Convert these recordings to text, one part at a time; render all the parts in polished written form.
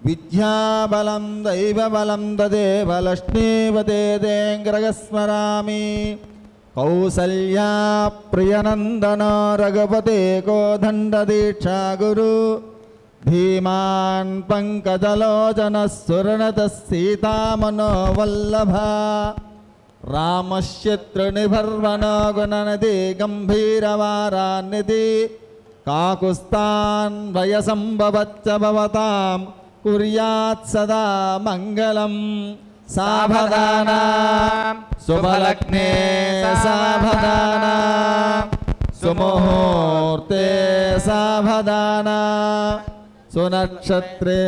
విద్యాబలం దైవబలం తదేవ లక్ష్మీపతేంగ్రగస్మరామి కౌసల్యా ప్రియనందన రఘుపతే కోదండదీక్షా గురు ధీమాన్ పంకజలోచన సురణత సీతామనోవల్లభ రామశత్రునిభర్వణ గుణనది గంభీరవారాన్నిధి కాకుస్తాన్ వయసంభవచ్చ భవతాం కుర్యాత్ సదా మంగళం సావధాన శుభలగ్నే సావధాన సుముహూర్తే సావధాన సునక్షత్రే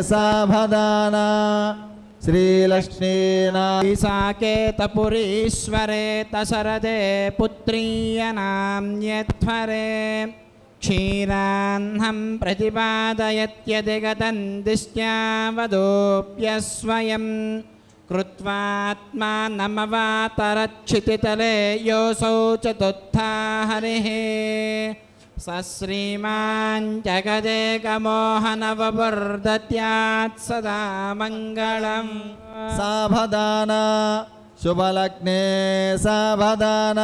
సావధాన శ్రీలక్ష్మీనాకేతపురీశ్వరే తశరదే పుత్రీయనామ్యధ్వరే క్షీరాహ్నం ప్రతిపాదయత్యధిగతం దిష్ట్యావదోప్యస్వయం కృత్వాత్మానమవాతరక్షితితలే యోసౌ చతుర్థా హరిః సశ్రీమాన్ జగదేకమోహనవవర్ధత్యాత్ సదా మంగళం సావధాన శుభలగ్నే సావధాన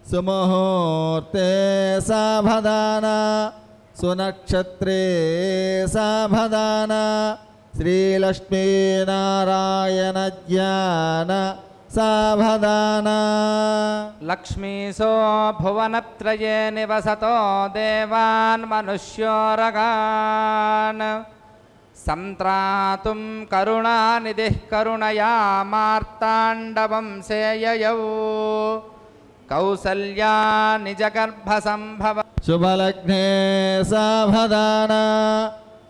సుముహూర్తే సావధాన సునక్షత్రే సావధాన శ్రీలక్ష్మీనారాయణ జ్ఞాన సావధాన లక్ష్మీశో భువనత్రయే నివసతో దేవాన్ మనుష్యోరగాన్ సంత్రాతుం కరుణానిధిః కరుణయా మార్తాండవంశేయయౌ కౌసల్యా నిజగర్భసంభవ శుభలగ్నే సావధాన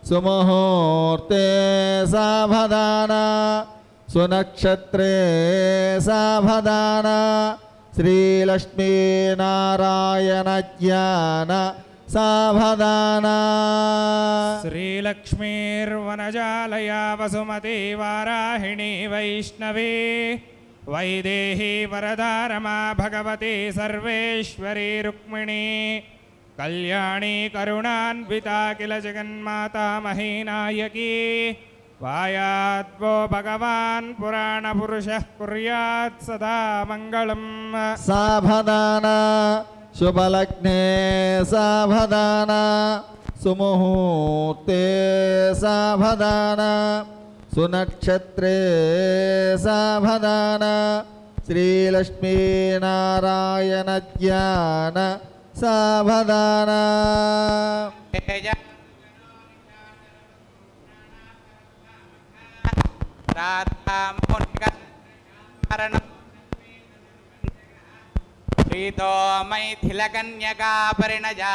సుముహూర్తే సావధాన సునక్షత్రే సావధాన శ్రీలక్ష్మీనారాయణ జ్ఞాన సావధాన శ్రీలక్ష్మీర్వనజాలయా వసుమతి వారాహిణి వైష్ణవీ వైదేహీ వరదారమా భగవతి సర్వేశ్వరీ రుక్మిణీ కళ్యాణీ కరుణాన్వితా కిల జగన్మాతా మహీనాయకీ వాయాద్వో భగవాన్ పురాణ పురుషః కుర్యాత్ సదా మంగళం సావధాన శుభలగ్నే సావధాన సుముహూర్తే సావధాన సునక్షత్రే సావధాన శ్రీలక్ష్మీనారాయణ జ్ఞాన సావధాన ప్రీతో మైథిలకన్యకా పరిణజా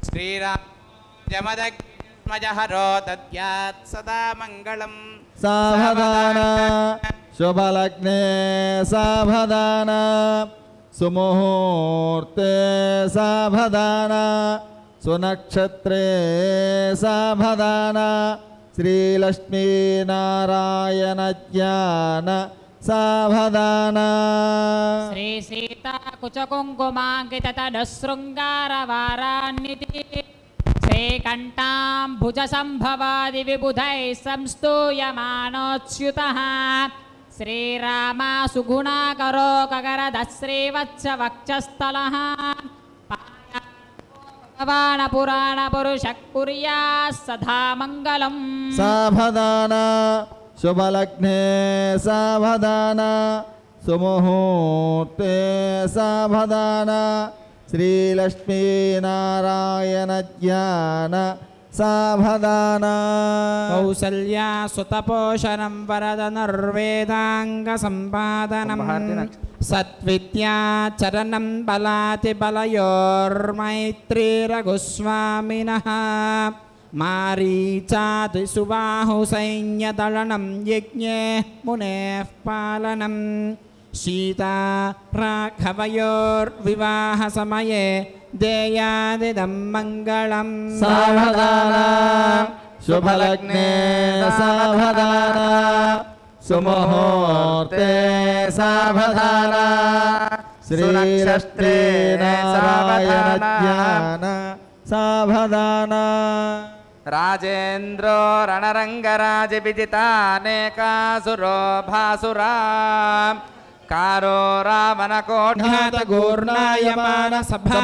శ్రీరామజమదగ్మజహరో దద్యాత్ సదా మంగళం సావధాన శుభలగ్నే సావధాన సుముహూర్తే సావధాన సునక్షత్రే సావధాన శ్రీలక్ష్మీనారాయణ జ్ఞాన సావధాన శ్రీ సీతా కుచకుంకుమాంకిత తడశృంగారవారాన్నిధి శ్రీకంఠాం భుజ సంభవాది విబుధై సంస్తూయమానోచ్యుతః శ్రీరామ సుగుణాకరో కగరద శ్రీవత్స వక్షస్థలః భగవాన పురాణ పురుష కుర్యాత్ సదా మంగళం సావధాన శుభలగ్నే సావధాన సుముహూర్తే సావధాన శ్రీలక్ష్మీనారాయణ జ్ఞాన సావధాన కౌసల్యా సుతపోషణం వరదనుర్వేదాంగ సంపాదనం సత్విద్యాచరణం బలాతి బలయోర్మైత్రీరఘుస్వామినః మారీచాది సుబాహు సైన్యదళనం యజ్ఞే మునేః పాలనం సీతా రాఘవయోర్వివాహ సమయే దేయాదిదం మంగళం సావధాన శుభలగ్నే సావధాన సుముహూర్తే సావధాన శ్రీలక్ష్మీనారాయణ జ్ఞాన सावधान राजेन्द्रो रणरङ्गराजविजितानेकासुरो भासुरा कारो रावणकोढ्यातगूर्णायमान सभा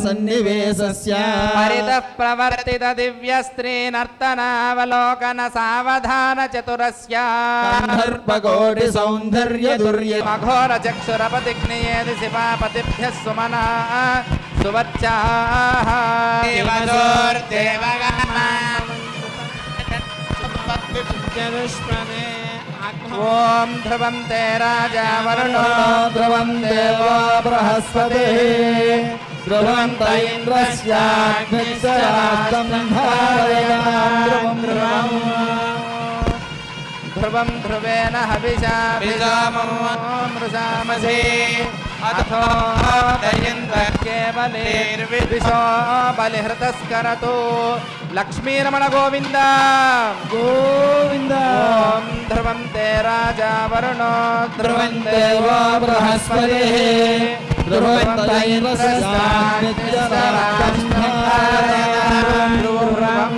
सन्निवेशस्य परितः प्रवर्तित दिव्यस्त्रीनर्तनावलोकन सावधान चतुरस्य गन्धर्वकोटि सौन्दर्य दुर्य मघोर चक्षुरपतिग्नियेति शिवापतिभ्यः सुमना सुवर्चाः ॐ ध्रुवं ते राजा वरुणो ध्रुवं देवो बृहस्पतिः ध्रुवं त इन्द्रस्याग्निश्चराष्टं धारयतां ध्रुवं ध्रुवं ध्रुवेन हविषा मृषामसि अथो दयन्द्रः केवलेर्विदिशो बलिहृतस्करतो लक्ष्मीरमण गोविन्द गोविन्द ॐ ध्रुवं ते राजा वरुणो ध्रुवं देवो बृहस्पतिः ध्रुवं त इन्द्रस्याग्निश्चराष्टं धारयतां ध्रुवं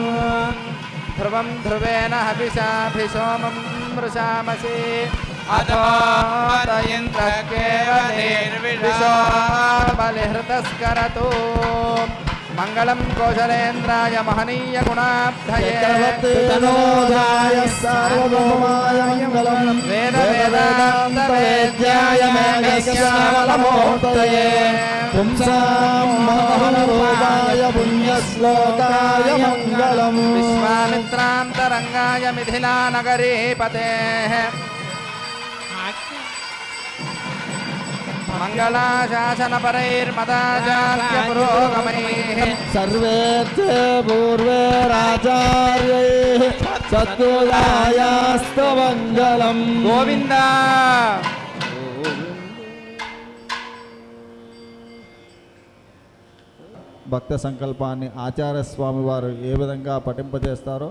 ध्रुवं ध्रुवेन हविषाभिसोमं मृषामसि अथो दयन्द्रः केवलेर्विदिशो बलिहृतस्करतो मंगलम कौशलेन्द्राय महनीय गुणाब्धये तनोजाय सार्वभौमाय मंगलम वेद वेदांत वेद्याय मेघश्यामलमूर्तये पुंसां मोहनरूपाय पुण्यश्लोकाय मंगलम विश्वामित्रान्तरंगाय मिथिलानगरीपतेः मंगलाशासनपरैर्मदाचार्य पुरोगमैः सर्वे ते पूर्वे राचार्यैः सद्गुणायास्तु मंगलम गोविंद భక్త సంకల్పాన్ని ఆచార్య స్వామి వారు ఏ విధంగా పఠింపజేస్తారో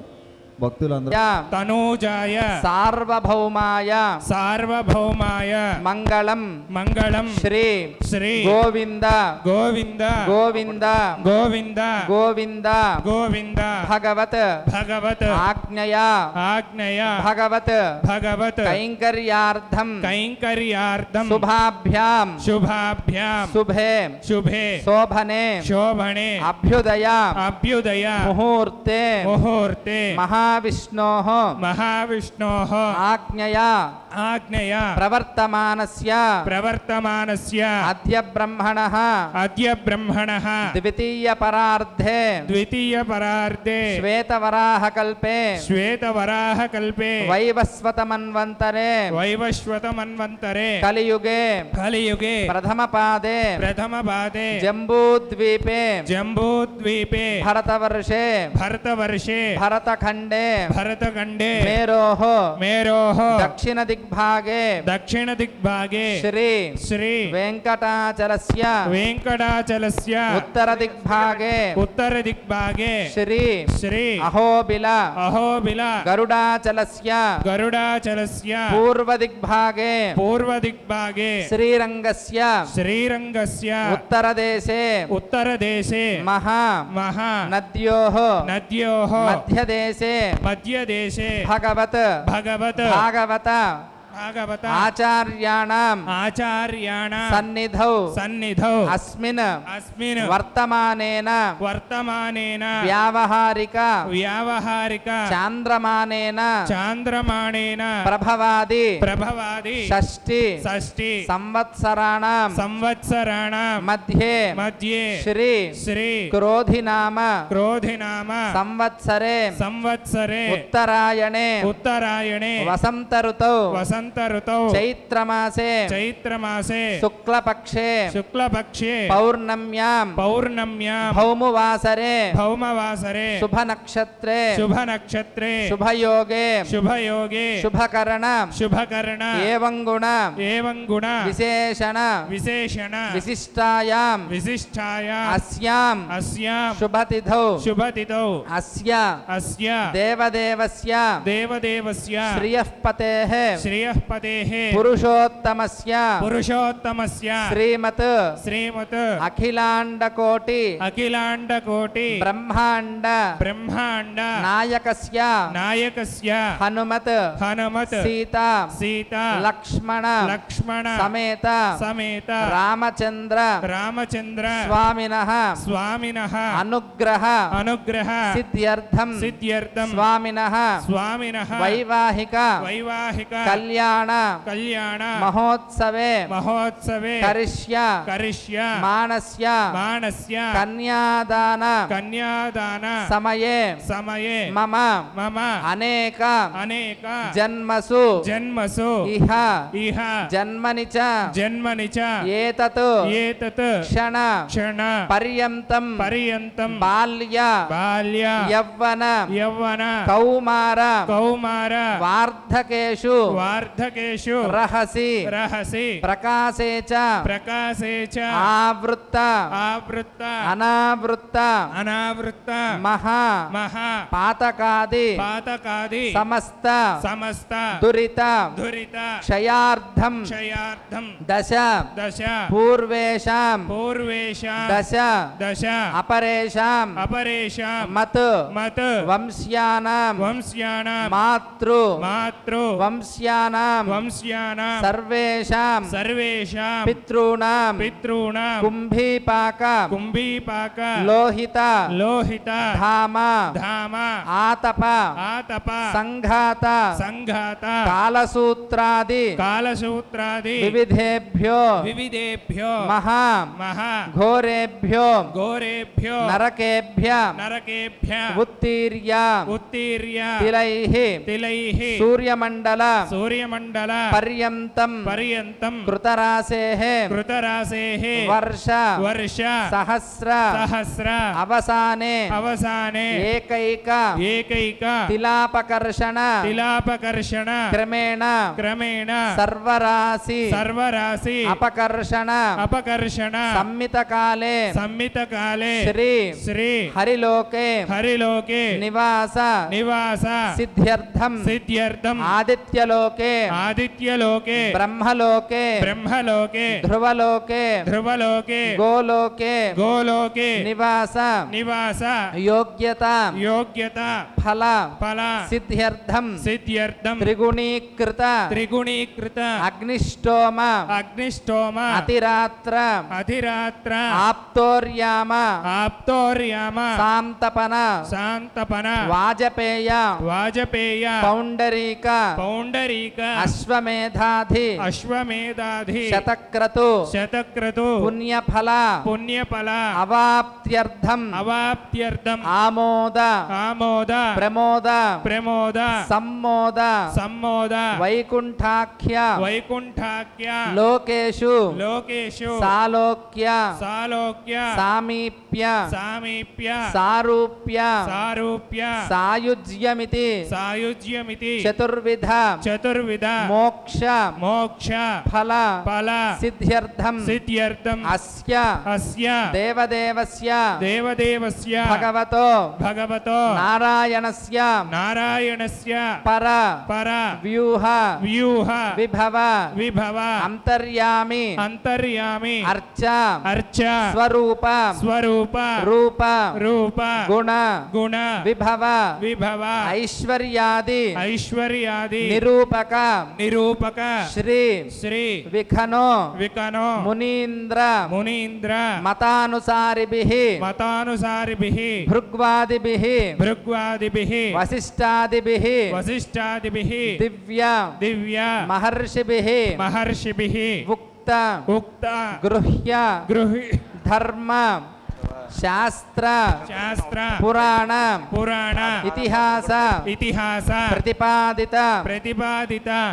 భక్తులందరూ తనూజాయ సార్వభౌమాయ సార్వభౌమాయ మంగళం మంగళం శ్రీ శ్రీ గోవింద గోవింద గోవింద గోవింద గోవింద గోవింద భగవత్ భగవత్ ఆజ్ఞయా ఆజ్ఞయ భగవత్ భగవత్ కైంకర్యార్థం కైంకర్యార్థం శుభాభ్యాం శుభాభ్యాం శుభే శుభే శోభనే శోభనే అభ్యుదయ అభ్యుదయ ముహూర్తే ముహూర్తే महाविष्णोः महाविष्णोः आज्ञया आज्ञया प्रवर्तमानस्य अद्य ब्रह्मणः द्वितीयपरार्धे श्वेतवराहकल्पे वैवस्वतमन्वन्तरे कलियुगे प्रथमपादे जम्बूद्वीपे भरतवर्षे भरतखण्डे मेरोः दक्षिण दिग्भागे श्री वेंकटाचलस्य उत्तर दिग्भागे श्री अहोबिल गरुडाचलस्य पूर्व दिग्भागे श्रीरंगस्य उत्तरदेशे महा नद्योः मध्यदेशे भगवत आचार्याणां सन्निधौ अस्मिन् वर्तमानेन व्यावहारिक चान्द्रमानेन प्रभवादि षष्टि संवत्सराणां मध्ये श्री क्रोधिनाम संवत्सरे उत्तरायणे वसंत ऋतौ चैत्रमासे शुक्लपक्षे पौर्णम्यां भौमवासरे शुभनक्षत्रे शुभयोगे शुभकरण एवं गुण विशेषण विशिष्टायां अस्यां शुभतिथौ अस्य देवदेवस्य श्रियःपतेः श्रियः पतेः पुरुषोत्तमस्य श्रीमत् अखिलाण्डकोटि ब्रह्माण्ड नायकस्य हनुमत् सीता लक्ष्मण समेत रामचंद्र स्वामिनः अनुग्रह सिद्ध्यर्थं स्वामिनः वैवाहिक कल्याण महोत्सवे करिष्य मानस्य कन्यादान समये मम अनेक जन्मसु इह जन्मनि च एतत् क्षण पर्यन्तं बाल्य यौवन कौमार वार्धकेषु रहसि प्रकाशे च आवृत्त अनावृत्त महा पातकादि समस्त दुरित क्षयार्धं दश पूर्वेषां दश अपरेषां मत वंश्यानां मातृ वंश्यानां सर्वेषां पितॄणां कुम्भीपाक लोहित धाम आतप संघात कालसूत्रादि विविधेभ्यो महा घोरेभ्यो नरकेभ्य उत्तीर्य तिलैः सूर्यमंडल पर्यन्तं कृतरासेः वर्ष सहस्र अवसाने एकैक तिलापकर्षण क्रमेण सर्वराशि अपकर्षण संमितकाले श्री हरिलोके निवास सिद्ध्यर्थं आदित्यलोके ब्रह्मलोके ध्रुवलोके गोलोके निवास योग्यता फल सिद्ध्यर्थं त्रिगुणीकृत अग्निष्टोम अतिरात्र आप्तोर्याम सांतपन वाजपेय पौंडरीक अश्वमेधाधि शतक्रतु पुण्यफल अवाप्त्यर्थं आमोद प्रमोद सम्मोद वैकुंठाख्य लोकेषु सालोक्य सामीप्य सारूप्य सायुज्यमिति चतुर्विध मोक्ष फल सिद्ध्यर्थं अस्य देवदेवस्य भगवतो नारायणस्य पर व्यूह विभव अंतर्यामी अर्चा स्वरूप रूप गुण विभव ऐश्वर्यादि निरूपक श्री विखनो मुनीन्द्र मतानुसारिभिः भृग्वादिभिः वसिष्ठादिभिः दिव्य महर्षिभिः उक्त गृह्य धर्म शास्त्र पुराण इतिहास प्रतिपादित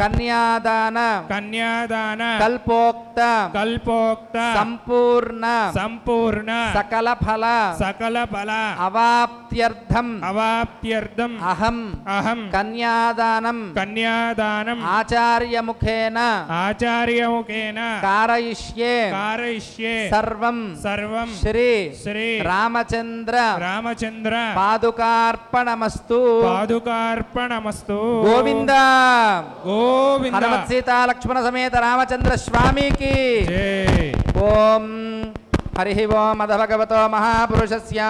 कन्यादान कल्पोक्त संपूर्ण सकल फल अवाप्त्यर्थम अहम कन्यादानम आचार्यमुखेन कारयिष्ये सर्वं श्री రామచంద్ర రామచంద్ర పాదుకార్పణమస్తు పాదుకార్పణమస్తు గోవింద గోవింద హనుమత్ సీతా లక్ష్మణ సమేత రామచంద్ర స్వామికి జై ఓం హరి ఓం అథ భగవతో మహాపురుషస్య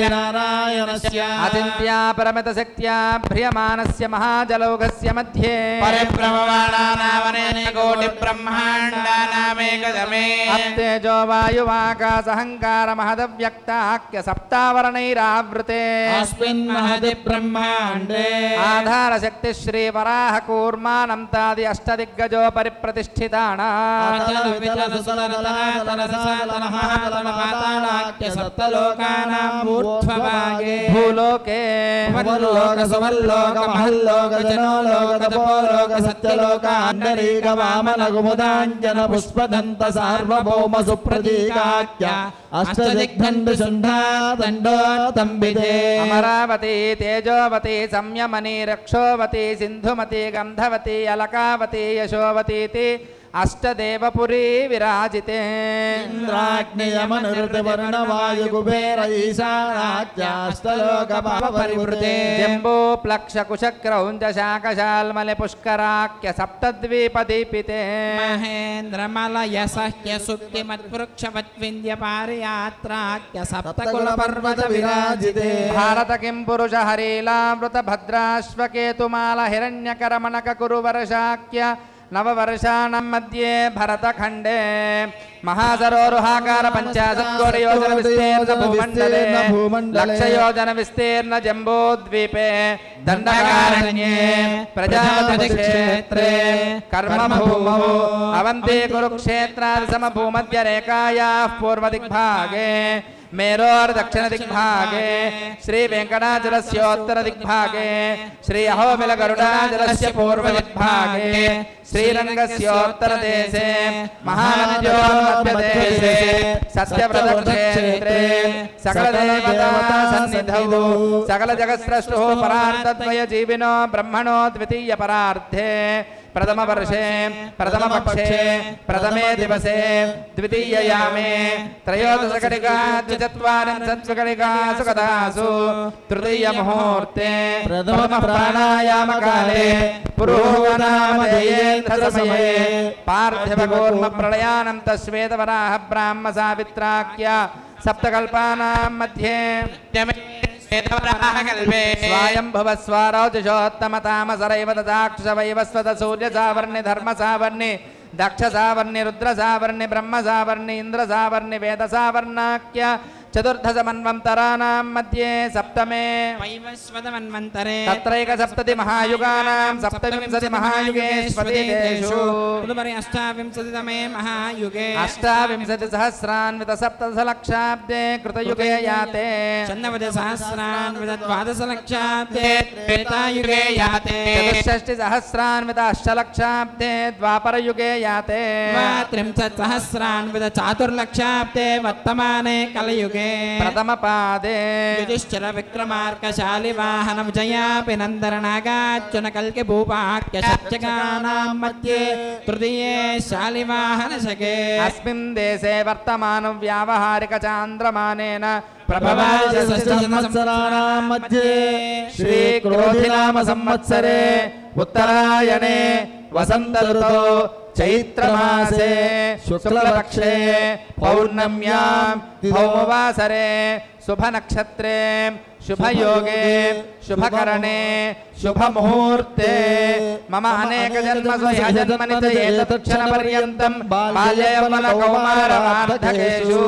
నారాయణస్య అచింత్య పరమిత శక్త్యా భ్రియమానస్య మహాజలౌఘస్య మధ్యే పరిభ్రమమాణానామనేన కోటి బ్రహ్మాండానామేకదమే అత్తేజో వాయువాకాశహంకార మహదవ్యక్తాఖ్య సప్తావరణైరావృతే అస్మిన్ మహది బ్రహ్మాండే ఆధార శక్తి శ్రీ వరాహ కూర్మానంతాది అష్టదిగ్గజో పరిప్రతిష్ఠితానా భూలోకే లోక సువర్లోక మహల్లోక జనోలోక తపోలోక సత్యలోక అండరీక వామన కుముదాంజన పుష్పదంత సార్వభౌమ సుప్రతీకాఖ్య అష్టదిగ్దండ శుంఠాదండో తంబితే అమరావతి తేజోవతి సంయమని రక్షోవతి సింధుమతి గంధవతి అలకావతి యశోవతీతి అష్టదేవపురీ విరాజితే ఇంద్రాగ్నియమనురుతివర్ణవాయు కుబేర ఈశానాఖ్యాష్టలోక పరివృతే జంబూ ప్లక్ష కుశక్రౌంజ శాకశాల్మలి పుష్కరాఖ్య సప్తద్వీపదీపితే మహేంద్రమలయ సహ్య సుక్తి మద్వృక్షవద్వింధ్య పారియాత్రాఖ్య సప్తకుల పర్వత విరాజితే భారత కిం పురుష హరీలామృత భద్రాశ్వకేతుమాల హిరణ్యకరమణక కురు వర్షాఖ్య నవవర్షాణం మధ్యే భరతఖండే మహాసరోరుహాకార పంచాశత్కోటియోజన విస్తీర్ణ భూమండలే లక్షయోజన విస్తీర్ణ జంబూద్వీపే దండకారణ్యే ప్రజాపతి క్షేత్రే కర్మభూమౌ అవంతి కురుక్షేత్రాది సమభూమధ్య రేఖాయాః పూర్వదిగ్భాగే మేరోర్దక్షిణదిగ్భాగే శ్రీ వెంకటాచలస్యోత్తరదిగ్భాగే శ్రీ అహోబిల గరుడాచలస్య పూర్వదిగ్భాగే శ్రీరంగస్యోత్తరదేశే మహానద్యోర్మధ్యదేశే సత్యవ్రతక్షేత్రే సకలదేవతా సన్నిధౌ సకల జగత్స్రష్టో పరార్థద్వయ జీవినో బ్రహ్మణో ద్వితీయ పరార్థే ప్రథమ వర్షే ప్రథమ పక్షే ప్రథమే దివసే ద్వితీయయామే త్రయోదశకటికా ద్విచత్వారింశత్కటికా సుకదాసు తృతీయ ముహూర్తే ప్రథమ ప్రాణాయామ కాలే పురోగనామధేయేంద్ర సమయే పార్థివ కూర్మ ప్రళయానం తస్వేదవరాహ బ్రాహ్మ సావిత్రాఖ్య సప్తకల్పానాం మధ్యే స్వయంభువ స్వరోజుషోత్తమ తామసరైవ దాక్షవైవస్వత సూర్య సావర్ణి ధర్మ సావర్ణి దక్ష సావర్ణి రుద్ర సావర్ణి బ్రహ్మ సావర్ణి ఇంద్ర సావర్ణి వేద సావర్ణాఖ్య చతుర్దశమన్వంతరాణాం మధ్యే సప్తమే వైవస్వతమన్వంతరే తత్రైక సప్తతి మహాయుగానాం సప్తవింశతి మహాయుగేష్వతీషు తదుపరి అష్టావింశతితమే మహాయుగే అష్టావింశతి సహస్రాన్విత సప్తదశలక్షాబ్దే కృతయుగే యాతే చందవద సహస్రాన్విత ద్వాదశలక్షాబ్దే త్రేతాయుగే యాతే చతుషష్టి సహస్రాన్విత అష్టలక్షాబ్దే ద్వాపరయుగే యాతే త్రింశత్ సహస్రాన్విత చాతుర్లక్షాబ్దే వర్తమానే కలియుగే ప్రథమ పాదే యుధిష్ఠిర విక్రమార్కశాలి వాహన విజయాపి నందర నాగార్జున కల్కి భూపాఖ్య సత్యగానాం మధ్యే తృతీయే శాలివాహన శకే అస్మిన్ దేశే వర్తమానం వ్యావహారిక చాంద్రమానేన ప్రభవాయ సంవత్సరాణాం మధ్యే శ్రీ క్రోధినామ సంవత్సరే ఉత్తరాయణే వసంత ఋతౌ చైత్రమాసే శుక్లపక్షే పౌర్ణమ్యాం భౌమవాసరే శుభనక్షత్రే శుభయోగే శుభకరణే శుభముహూర్తే మమ అనేక జన్మసు జన్మనిత ఏతత్క్షణ పర్యంతం బాల్యయౌవన కౌమార వార్ధకేషు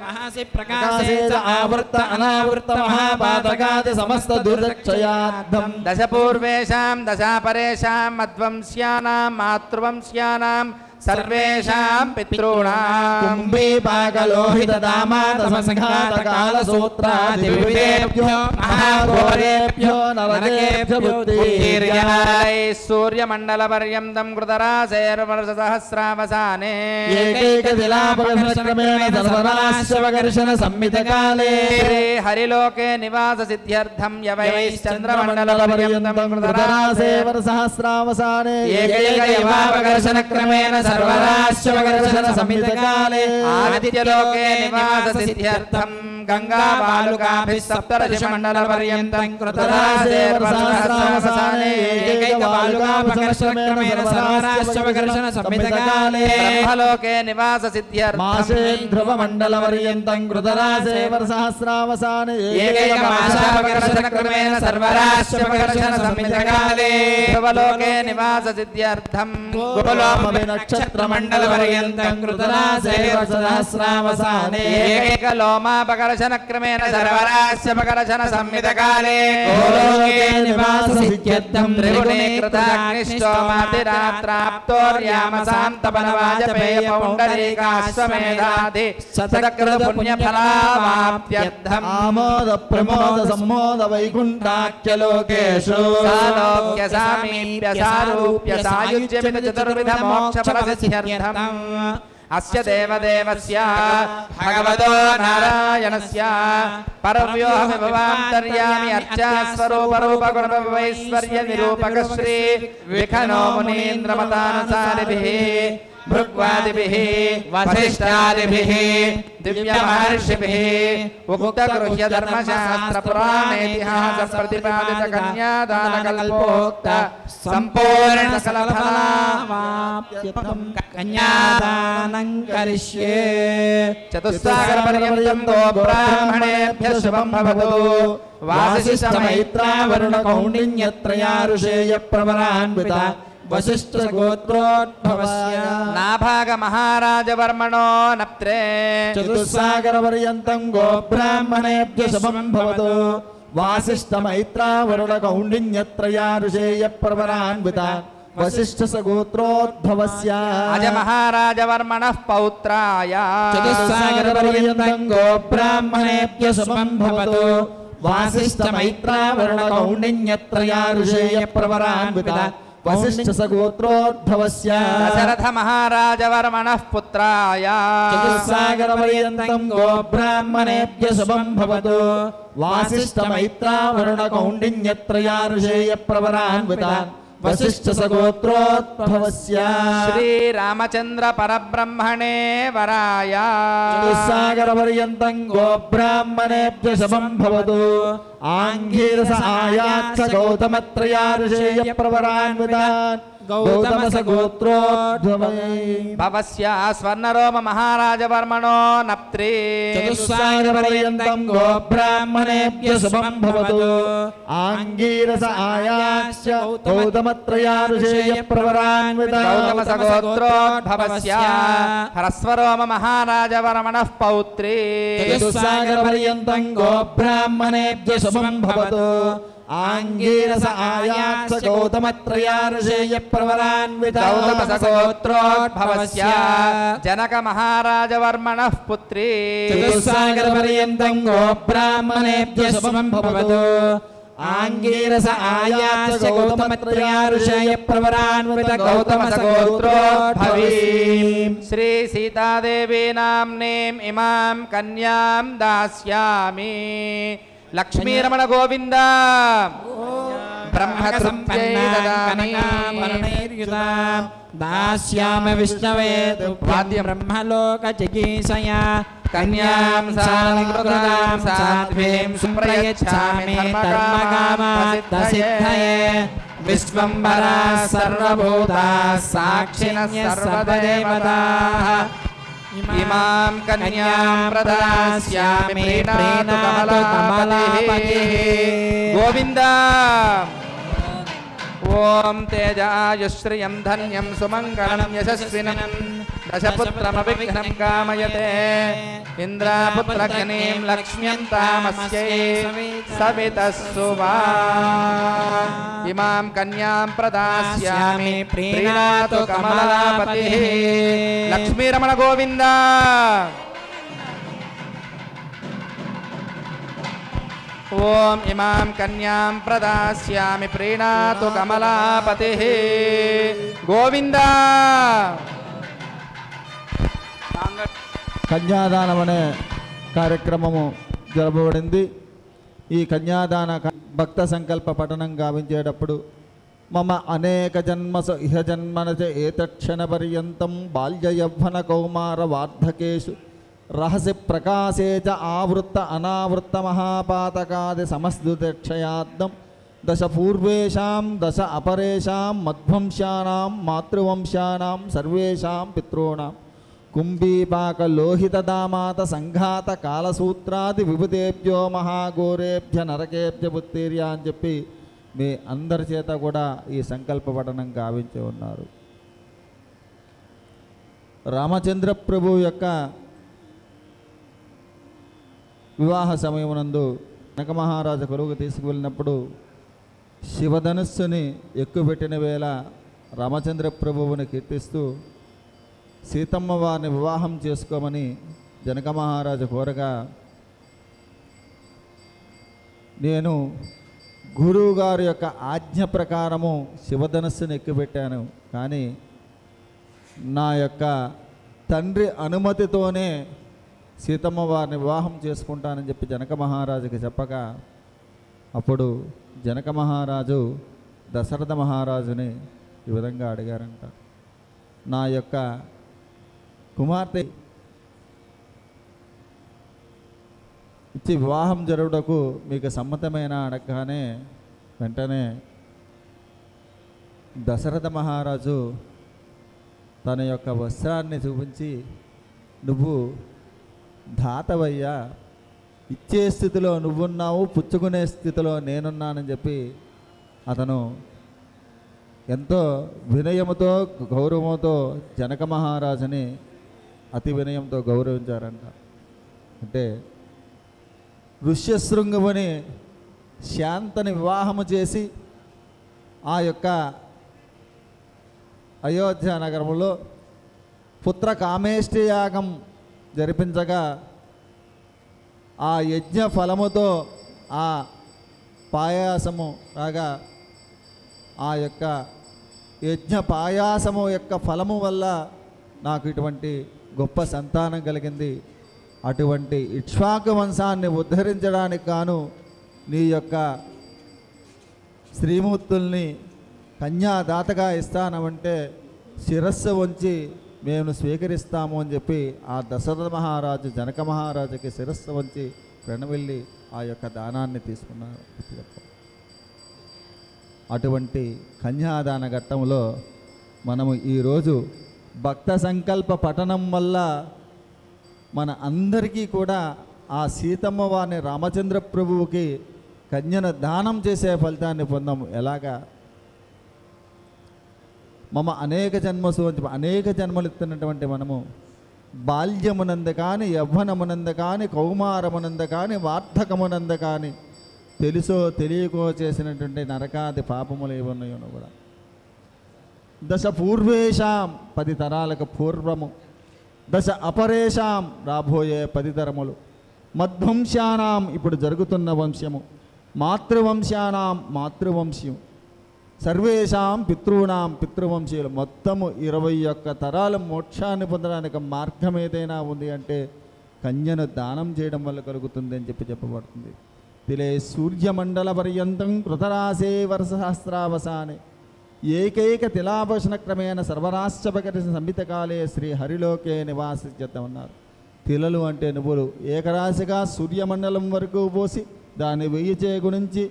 మహాసి ప్రకాశే చ ఆవృత్త అనావృత్త మహాపాతకాది సమస్త దుర్దక్షయార్థం దశ పూర్వేషాం దశాపరేషాం మధ్వంస్యానాం మాతృవంస్యానాం సర్వేషాం పితॄణాం కుంభీపాకలోహిత దామాతమసంఘాతకాల సూత్రాది వివిధేభ్యో మహాఘోరేభ్యో నరకేభ్యో బుద్ధిర్జనాలై సూర్యమండల పర్యంతం కృతరాశైర్వర్ష సహస్రావసానే ఏకైక దిలాపకర్షణక్రమేణ సర్వనాశవకర్షణ సంమితకాలే శ్రీ హరిలోకే నివాస సిద్ధ్యర్థం యవైశ్చంద్రమండల పర్యంతం కృతరాశే సహస్రావసానే ఏకైక యవాపకర్షణక్రమేణ सर्वराश्वगर्शन संहितकाले आदित्यलोके निवाससिद्ध्यर्थं गङ्गाबालुकाभिः सप्तर्षिमण्डलपर्यन्तं कृतरासेर्वसहस्रावसाने एकैकबालुकापकर्षणक्रमेण सर्वराश्वगर्शन संहितकाले ब्रह्मलोके निवाससिद्ध्यर्थं मासे ध्रुवमण्डलपर्यन्तं कृतरासेवर्सहस्रावसाने एकैकमासापकर्षणक्रमेण सर्वराश्वगर्शन संहितकाले ध्रुवलोके निवाससिद्ध्यर्थं नक्षत्रमण्डलपर्यन्तं कृतरासेवर्सहस्रावसाने एकैकलोमापकर्षणक्रमेण सर्वराश्वगर्शन संहितकाले गोलोके निवाससिद्ध्यर्थं त्रिगुणीकृताग्निष्टोमातिरात्राप्तोर्यामसान्तपनवाजपेयपौण्डरीकाश्वमेधादि शतक्रतुपुण्यफलावाप्त्यर्थम् आमोद प्रमोद सम्मोद वैकुण्ठाख्यलोकेषु सालोक्यसामीप्यसारूप्य सायुज्यमित चतुर्विधमोक्षफलसिद्ध्यर्थम् अस्य देवदेवस्य भगवतो नारायणस्य परव्योहविभवान्तर्यामि अर्चास्वरूपरूपगुणवैश्वर्यनिरूपकश्री विखनो मुनीन्द्रमतानुसारिभिः भृग्वादिभिः वसिष्ठादिभिः दिव्यमहर्षिभिः उक्तगृह्य धर्मशास्त्रपुराणेतिहास प्रतिपादित कन्यादानकल्पोक्त सम्पूर्ण सकलफलावाप्त्यर्थं कन्यादानं करिष्ये चतुस्सागरपर्यन्तं तो ब्राह्मणेभ्यः शुभं भवतु वासिष्ठमैत्रावरुणकौण्डिन्यत्रया ऋषेय प्रवरान्विता वसिष्ठगोत्रोद्भवस्य नाभागमहाराजवर्मणो नप्त्रे चतुस्सागरपर्यन्तं गोब्राह्मणेभ्यः शुभं भवतु वासिष्ठमैत्रावरुणकौण्डिन्यत्रया ऋषेय प्रवरान्विता वसिष्ठसगोत्रोद्भवस्य अजमहाराजवर्मणः पौत्राय चतुस्सागरपर्यन्तं गोब्राह्मणेभ्यः शुभं भवतु वासिष्ठमैत्रावरुणकौण्डिन्यत्रया ऋषेय प्रवरान्विता वसिष्ठसगोत्रोद्भवस्य दशरथमहाराजवर्मणः पुत्राय चतुस्सागरपर्यन्तं गोब्राह्मणेभ्यः शुभं भवतु वासिष्ठमैत्रावरुणकौण्डिन्यत्रया ऋषेय प्रवरान्विता वसिष्ठसगोत्रोद्भवस्य श्रीरामचन्द्र परब्रह्मणे वराय चतुस्सागरपर्यन्तं गोब्राह्मणेभ्यः शुभं भवतु आङ्गीरस आयाच्च गौतमत्रया ऋषेय प्रवरान्विता गौतमसगोत्रोद्भवै भवस्य स्वर्णरोम महाराजवर्मणो नप्त्रे चतुस्सागरपर्यन्तं गोब्राह्मणेभ्यः शुभं भवतु आङ्गीरस आयाच्च गौतमत्रया ऋषेय प्रवरान्विता गौतमसगोत्रोद्भवस्य ह्रस्वरोम महाराजवर्मणः पौत्रे चतुस्सागरपर्यन्तं गोब्राह्मणेभ्यः शुभं भवतु आङ्गीरस आयाच्च गौतमत्रया ऋषेय प्रवरान्विता गौतमसगोत्रोद्भवस्य जनकमहाराजवर्मणः पुत्री चतुस्सागरपर्यन्तं गोब्राह्मणेभ्यः शुभं भवतु आङ्गीरस आयाच्च गौतमत्रया ऋषेय प्रवरान्विता गौतमसगोत्रोद्भवी श्री सीतादेवी नाम्नीम् इमां कन्यां दास्यामि लक्ष्मीरमण गोविन्द ब्रह्मतृप्त्यै ददामि दास्यामि विष्णवे तुभ्यं ब्रह्मलोकचिकीर्षया कन्यां सालङ्कृतां साध्वीं सुप्रयच्छामि धर्मकामार्थसिद्धये विश्वम्भरा सर्वभूताः साक्षिणः सर्वदेवताः इमां कन्यां प्रदास्यामि प्रीणातु कमलापतिः गोविन्द ॐ तेजायुश्रियं धन्यं सुमङ्गलं यशस्विनं दशपुत्रमविघ्नं कामयते इन्द्रापुत्रग्नीं लक्ष्म्यन्तामस्यै सवितः सुवा इमां कन्यां प्रदास्यामि प्रीणातु कमलापतिः लक्ष्मीरमण गोविन्द ओम इमां कन्यां प्रदास्यामि प्रीणातु कमलापतिः गोविंद కన్యాదానం అనే కార్యక్రమము జరపబడింది. ఈ కన్యాదాన భక్త సంకల్ప పఠనం గావించేటప్పుడు మమ అనేక జన్మసు ఇహ జన్మన చ ఏతక్షణపర్యంతం బాల్యయవ్వన కౌమార వార్ధకేషు రహసి ప్రకాశే చ ఆవృత్త అనావృత్త మహాపాతకాది సమస్దుతక్షయాద్దం దశ పూర్వేషాం దశ అపరేషాం మధ్వంశానాం మాతృవంశానాం సర్వేషాం పితॄణాం కుంభీపాకలోహితదామాత సంఘాత కాలసూత్రాది విభుతేభ్యో మహాఘోరేభ్య నరకేభ్య బుద్ధిర్య అని చెప్పి మీ అందరి చేత కూడా ఈ సంకల్ప పఠనం గావించి ఉన్నారు. రామచంద్ర ప్రభు యొక్క వివాహ సమయమునందు జనక మహారాజు కొలువుకు తీసుకువెళ్ళినప్పుడు శివధనుస్సుని ఎక్కుపెట్టిన వేళ రామచంద్ర ప్రభువుని కీర్తిస్తూ సీతమ్మ వారిని వివాహం చేసుకోమని జనక మహారాజు కోరగా, నేను గురువుగారి యొక్క ఆజ్ఞ ప్రకారము శివధనుస్సుని ఎక్కుపెట్టాను, కానీ నా యొక్క తండ్రి అనుమతితోనే సీతమ్మ వారిని వివాహం చేసుకుంటానని చెప్పి జనక మహారాజుకి చెప్పగా, అప్పుడు జనక మహారాజు దశరథ మహారాజుని ఈ విధంగా అడిగారంట, నా యొక్క కుమార్తె ఇచ్చి వివాహం జరుగుటకు మీకు సమ్మతమైన అడగగానే వెంటనే దశరథ మహారాజు తన యొక్క వస్త్రాన్ని చూపించి, నువ్వు దాతవయ్యా, ఇచ్చే స్థితిలో నువ్వున్నావు, పుచ్చుకునే స్థితిలో నేనున్నానని చెప్పి అతను ఎంతో వినయముతో గౌరవంతో జనక మహారాజుని అతి వినయంతో గౌరవించారంట. అంటే ఋష్యశృంగుని శాంతని వివాహము చేసి ఆ యొక్క అయోధ్య నగరంలో పుత్ర కామేష్టి యాగం జరిపించగా ఆ యజ్ఞ ఫలముతో ఆ పాయాసము రాగా ఆ యొక్క యజ్ఞ పాయాసము యొక్క ఫలము వల్ల నాకు ఇటువంటి గొప్ప సంతానం కలిగింది. అటువంటి ఇక్ష్వాకు వంశాన్ని ఉద్ధరించడానికి గాను నీ యొక్క శ్రీమూర్తుల్ని కన్యాదాతగా ఇస్తానమంటే శిరస్సు వంచి మేము స్వీకరిస్తాము అని చెప్పి ఆ దశరథ మహారాజు జనక మహారాజుకి శిరస్సు వంచి ప్రణమిల్లి ఆ యొక్క దానాన్ని తీసుకున్నారు. అటువంటి కన్యాదాన ఘట్టంలో మనము ఈరోజు భక్త సంకల్ప పఠనం వల్ల మన అందరికీ కూడా ఆ సీతమ్మ వారిని రామచంద్ర ప్రభువుకి కన్యను దానం చేసే ఫలితాన్ని పొందాము. ఎలాగా? మమ అనేక జన్మసు అనేక జన్మలు ఇస్తున్నటువంటి మనము బాల్యమునంద కానీ, యవ్వనమునంద కానీ, కౌమారమునంద కానీ, వార్ధకమునంద కానీ తెలుసో తెలియకో చేసినటువంటి నరకాది పాపములు ఏమున్నాయో కూడా దశ పూర్వేషాం 10 తరాలకు పూర్వము, దశ అపరేషాం రాబోయే 10 తరములు, మధ్వంశానాం ఇప్పుడు జరుగుతున్న వంశము, మాతృవంశానాం మాతృవంశ్యం, సర్వేషాం పితృణాం పితృవంశీయులు, మొత్తము 21 తరాలు మోక్షాన్ని పొందడానికి మార్గం ఏదైనా ఉంది అంటే కన్యను దానం చేయడం వల్ల కలుగుతుంది అని చెప్పబడుతుంది. తిలే సూర్యమండల పర్యంతం కృతరాశే వర్షసహస్రావసానే ఏకైక తిలాభషణ క్రమేణ సర్వరాశ్చపకటి సంహితకాలే శ్రీ హరిలోకే నివాసిద్యమన్నారు. తిలలు అంటే నువ్వులు ఏకరాశిగా సూర్యమండలం వరకు పోసి దాన్ని 1000 గుణించి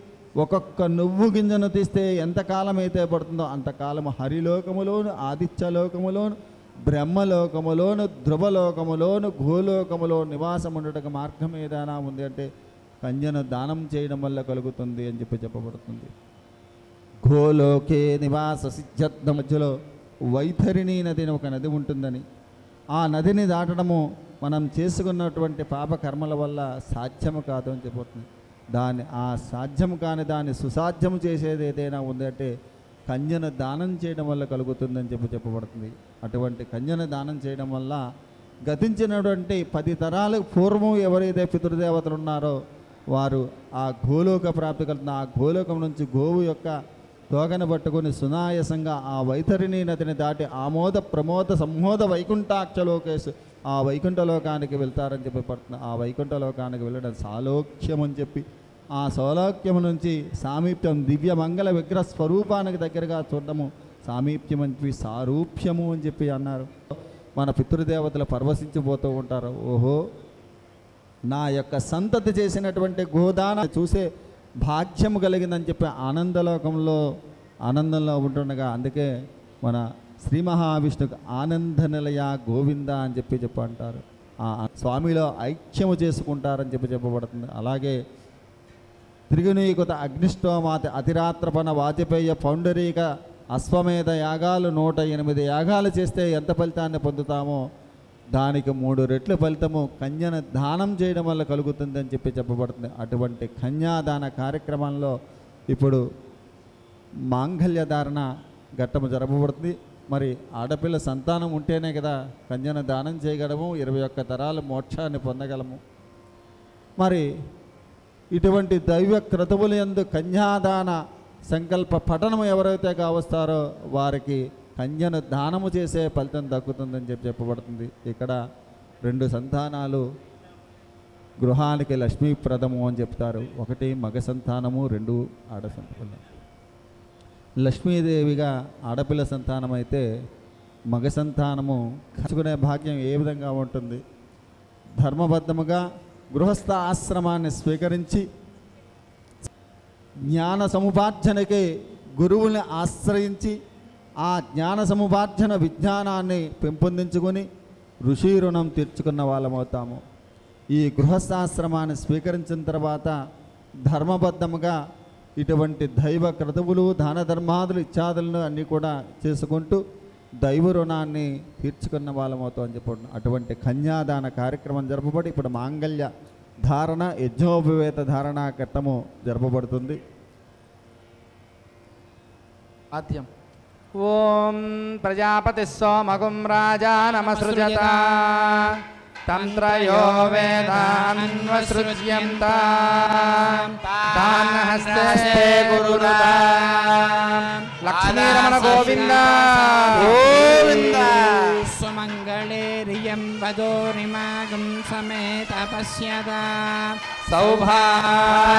ఒక్కొక్క నువ్వు గింజను తీస్తే ఎంతకాలం అయితే పడుతుందో అంతకాలము హరిలోకములోను, ఆదిత్యలోకములోను, బ్రహ్మలోకములోను, ధ్రువలోకములోను, గోలోకములో నివాసం ఉండటకు మార్గం ఏదైనా ఉంది అంటే కన్యను దానం చేయడం వల్ల కలుగుతుంది అని చెప్పబడుతుంది. గోలోకే నివాస సిద్ధ్యర్థ మధ్యలో వైతరిణి నది అని ఒక నది ఉంటుందని, ఆ నదిని దాటడము మనం చేసుకున్నటువంటి పాపకర్మల వల్ల సాధ్యము కాదు అని చెప్పబడుతుంది. ఆ సాధ్యము కాని దాన్ని సుసాధ్యము చేసేది ఏదైనా ఉందంటే కన్యను దానం చేయడం వల్ల కలుగుతుందని చెప్పబడుతుంది. అటువంటి కన్యను దానం చేయడం వల్ల గతించినటువంటి 10 తరాలకు పూర్వం ఎవరైతే పితృదేవతలు ఉన్నారో వారు ఆ గోలోక ప్రాప్తి కలుగుతుంది. ఆ గోలోకం నుంచి గోవు యొక్క తోగను పట్టుకొని సునాయసంగా ఆ వైతరిణి నదిని దాటి ఆమోద ప్రమోద సంమోద వైకుంఠాక్షలోకేశు ఆ వైకుంఠలోకానికి వెళ్తారని చెప్పి పడుతుంది. ఆ వైకుంఠలోకానికి వెళ్ళడం సాలోక్యం అని చెప్పి ఆ సౌలభ్యము నుంచి సామీప్యం దివ్య మంగళ విగ్రహ స్వరూపానికి దగ్గరగా చూడడము సామీప్యం అని చెప్పి సారూప్యము అని చెప్పి అన్నారు. మన పితృదేవతలు పరవశించిపోతూ ఉంటారు. ఓహో, నా యొక్క సంతతి చేసినటువంటి గోదాన చూసే భాగ్యము కలిగిందని చెప్పి ఆనందంలో ఉంటుండగా, అందుకే మన శ్రీ మహావిష్ణుకు ఆనంద నిలయ గోవింద అని చెప్పి అంటారు. ఆ స్వామిలో ఐక్యము చేసుకుంటారని చెప్పబడుతుంది. అలాగే త్రిగుణీకృత అగ్నిష్టోమాత అతిరాత్రపణ వాజపేయ పౌండరీక అశ్వమేధ యాగాలు 108 యాగాలు చేస్తే ఎంత ఫలితాన్ని పొందుతామో దానికి 3 రెట్ల ఫలితము కన్యను దానం చేయడం వల్ల కలుగుతుందని చెప్పబడుతుంది. అటువంటి కన్యాదాన కార్యక్రమంలో ఇప్పుడు మాంగళ్య ధారణ ఘట్టము జరపబడుతుంది. మరి ఆడపిల్ల సంతానం ఉంటేనే కదా కన్యను దానం చేయగలము, 21 తరాల మోక్షాన్ని పొందగలము. మరి ఇటువంటి దైవ క్రతువుల యందు కన్యాదాన సంకల్ప పఠనము ఎవరైతే కావస్తారో వారికి కన్యను దానము చేసే ఫలితం దక్కుతుందని చెప్పబడుతుంది. ఇక్కడ 2 సంతానాలు గృహానికి లక్ష్మీప్రదము అని చెప్తారు. 1 మగ సంతానము, 2 ఆడ సంతానం. లక్ష్మీదేవిగా ఆడపిల్ల సంతానం అయితే మగ సంతానము కలుసుకునే భాగ్యం ఏ విధంగా ఉంటుంది? ధర్మబద్ధముగా గృహస్థ ఆశ్రమాన్ని స్వీకరించి జ్ఞాన సముపార్జనకి గురువుని ఆశ్రయించి ఆ జ్ఞాన సముపార్జన విజ్ఞానాన్ని పెంపొందించుకొని ఋషి రుణం తీర్చుకున్న వాళ్ళమవుతాము. ఈ గృహస్థాశ్రమాన్ని స్వీకరించిన తర్వాత ధర్మబద్ధముగా ఇటువంటి దైవ క్రతువులు దాన ధర్మాదులు ఇత్యాదులను అన్నీ కూడా చేసుకుంటూ దైవ రుణాన్ని తీర్చుకున్న వాళ్ళమవుతాం అని చెప్పండి. అటువంటి కన్యాదాన కార్యక్రమం జరపబడి ఇప్పుడు మాంగళ్య ధారణ యజ్ఞోపవేత ధారణ ఘట్టము జరపబడుతుంది. ఆద్యం ఓం ప్రజాపతి సోమగుం రాజా నమసృజత తంత్రయో వేదాన్వసృజ్యంత తాన్ హస్తే గురురా లక్ష్మీరమణ గోవింద గోవింద సుమంగళే రియం వదోరిమాగం సమేత పశ్యద సౌభాగ్యమస్యై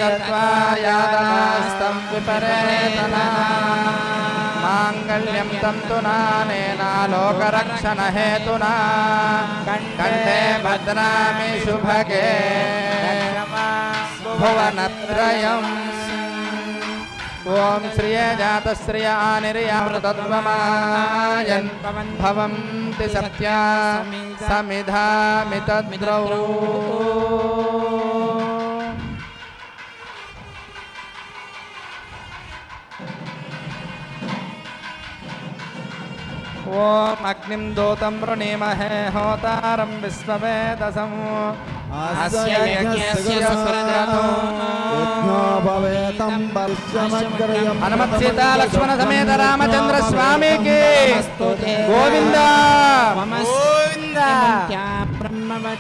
దత్వా యాదనాస్తం విపరేతనా మాంగళ్యం తంతునానేనా లోకరక్షణ హేతునా కంఠే భద్రామి శుభగే భువనత్రయం. ఓం శ్రియ జాతశ్రియ ఆనిర్యామృతత్వమాయన్ భవంతి సత్యా సమిధామితద్రౌ. ఓం అగ్నిం దూతం వృణీమహే హోతారం విశ్వవేదసం అస్య యజ్ఞస్య సురజతో యజ్ఞోపవేతం భవిష్యమగ్రయం. హనుమత్ సీతా లక్ష్మణ సమేత రామచంద్ర స్వామికి గోవింద గోవింద.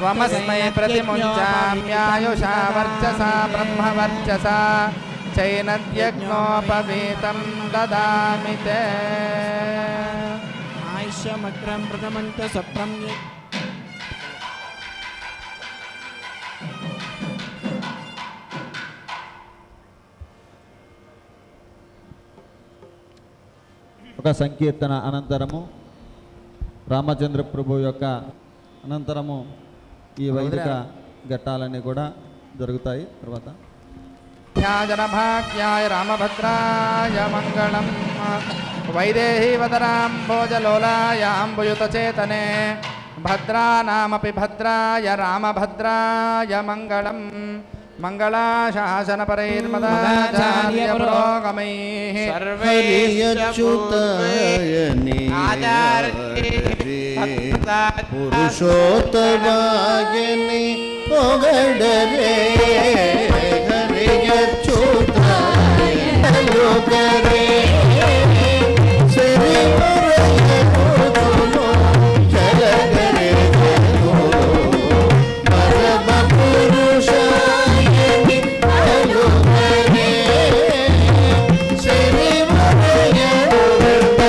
త్వమస్మై ప్రతిముంచామ్యాయుషా వర్చసా బ్రహ్మవర్చసా చైనద్యజ్ఞోపవీతం దదామి తే. ఆయుష్యమగ్రం ప్రథమంత సప్రం ఒక సంకీర్తన అనంతరము రామచంద్ర ప్రభు యొక్క అనంతరము ఈ వైదిక ఘట్టాలన్నీ కూడా జరుగుతాయి. తర్వాత ధ్యాజనభాగ్యాయ రామభద్రాయ మంగళం వైదేహీ వదరాంబోజలోలాయ అంబుయుతచేతనే భద్రానామపి భద్రాయ రామభద్రాయ మంగళం. మంగళాశాసనపరైర్మదాచార్య పురోగమైః పురుషోత్తమాయని పొగడరే హరియచ్యుతాయనుగరే శ్రీ జలగరే పరమ పురుషాయని అనుగరే శ్రీ గోవింద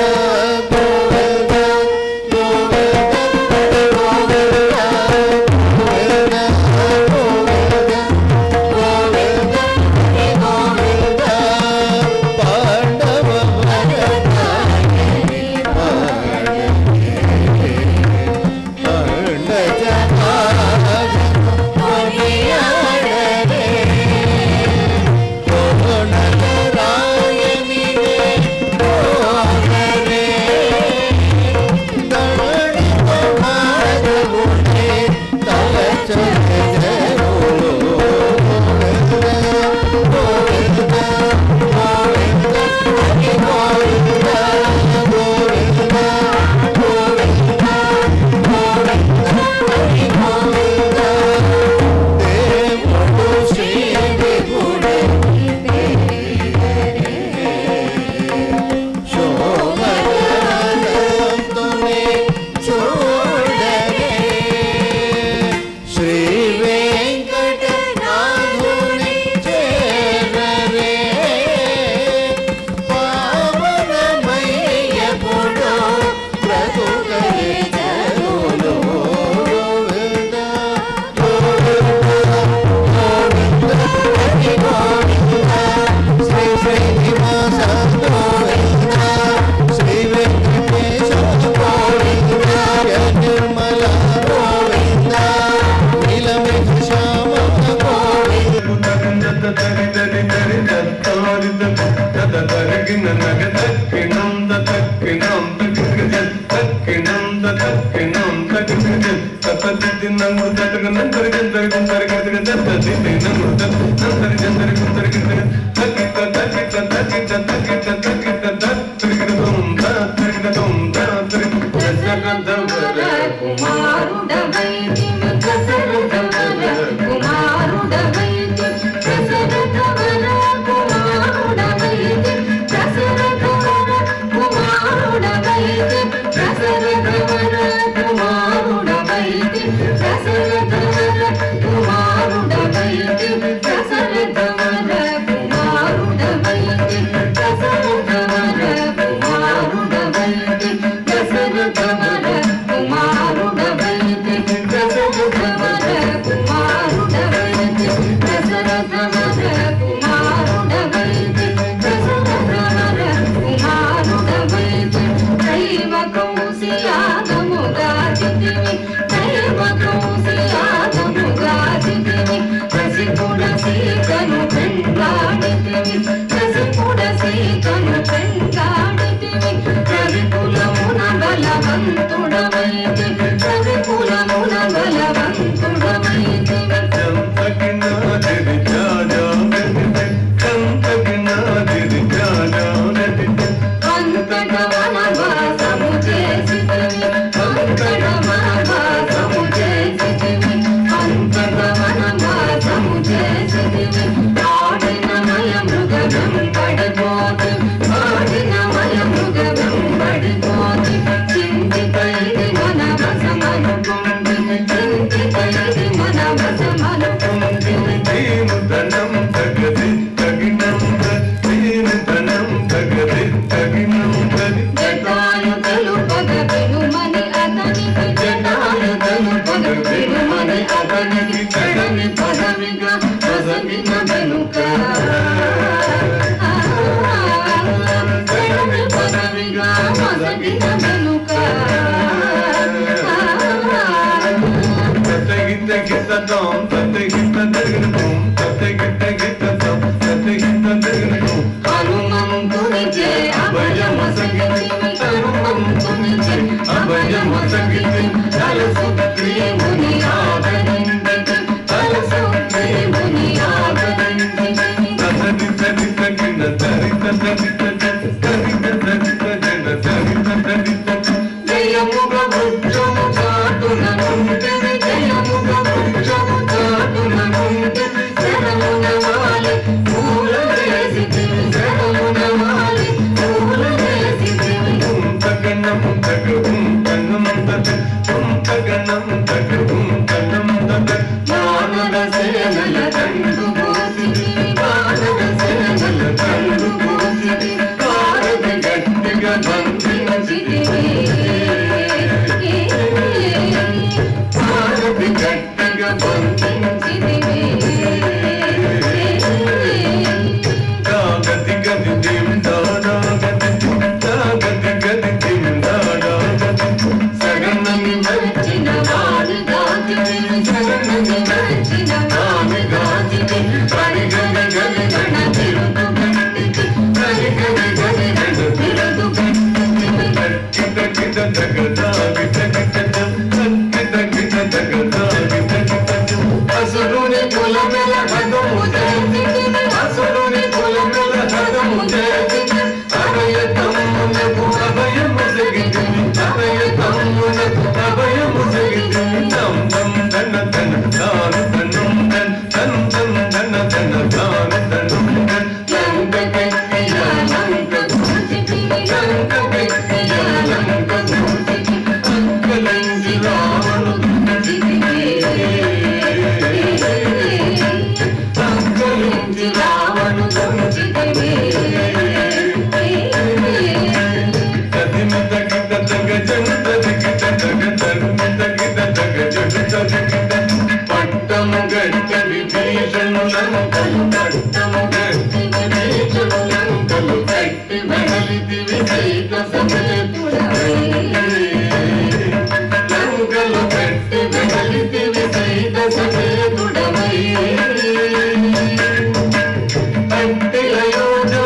అంటిల యోజన